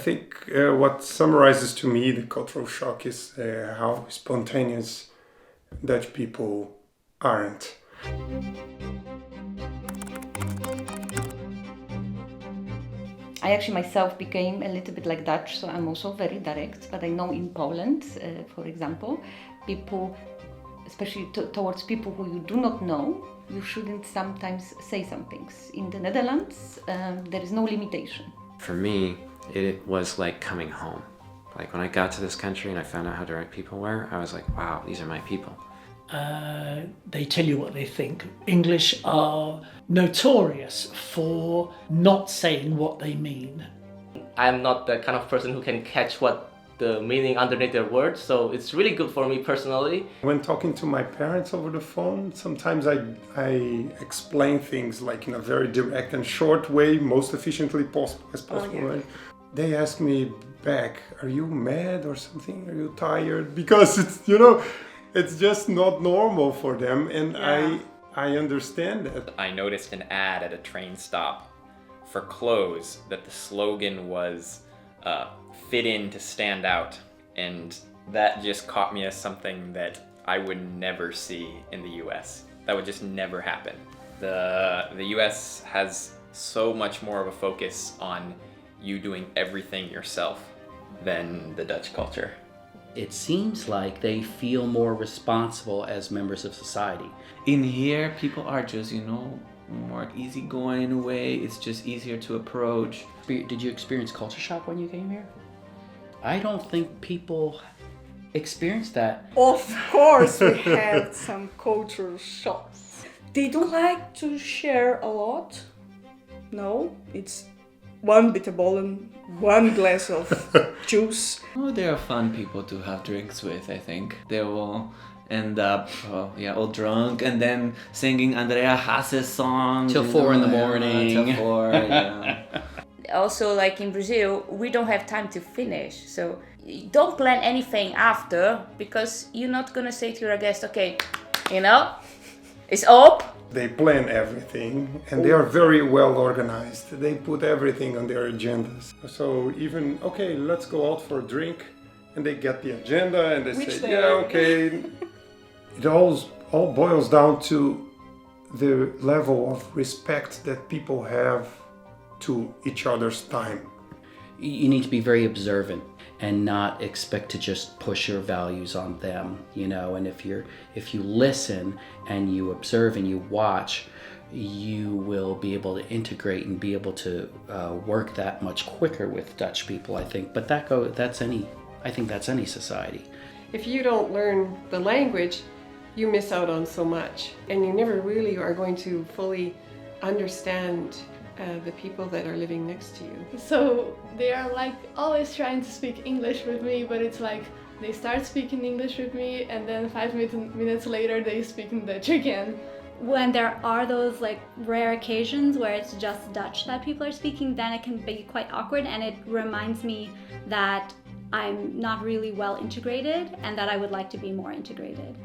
think what summarizes to me the cultural shock is how spontaneous Dutch people aren't. I actually myself became a little bit like Dutch, so I'm also very direct. But I know in Poland, for example, people, especially towards people who you do not know, you shouldn't sometimes say some things. In the Netherlands, there is no limitation. For me, it was like coming home. Like when I got to this country and I found out how direct people were, I was like, wow, these are my people. They tell you what they think. English are notorious for not saying what they mean. I'm not the kind of person who can catch what the meaning underneath their words, so it's really good for me personally. When talking to my parents over the phone, sometimes I explain things like in a very direct and short way, most efficiently as possible. Oh, yeah. Right? They ask me back, are you mad or something? Are you tired? Because it's just not normal for them, and Yeah. I understand that. I noticed an ad at a train stop for clothes that the slogan was fit in to stand out, and that just caught me as something that I would never see in the US. That would just never happen. The US has so much more of a focus on you doing everything yourself than the Dutch culture. It seems like they feel more responsible as members of society. In here, people are just, more easygoing in a way. It's just easier to approach. Did you experience culture shock when you came here? I don't think people experience that. Of course we had some cultural shocks. They don't like to share a lot. No, it's one bitterballen, one glass of juice. Oh, they are fun people to have drinks with, I think. They will end up, all drunk and then singing Andrea Hasse's songs. Till 4 in the morning. Till 4, yeah. Also, like in Brazil, we don't have time to finish. So don't plan anything after, because you're not gonna say to your guest, okay, it's up. They plan everything, and they are very well organized. They put everything on their agendas. So even, okay, let's go out for a drink, and they get the agenda and they say, yeah, okay. It all boils down to the level of respect that people have to each other's time. You need to be very observant and not expect to just push your values on them, and if you listen and you observe and you watch, you will be able to integrate and be able to work that much quicker with Dutch people, I think. But that's any society. If you don't learn the language, you miss out on so much, and you never really are going to fully understand the people that are living next to you. So they are like always trying to speak English with me, but it's like they start speaking English with me and then 5 minutes later they speak in Dutch again. When there are those like rare occasions where it's just Dutch that people are speaking, then it can be quite awkward, and it reminds me that I'm not really well integrated and that I would like to be more integrated.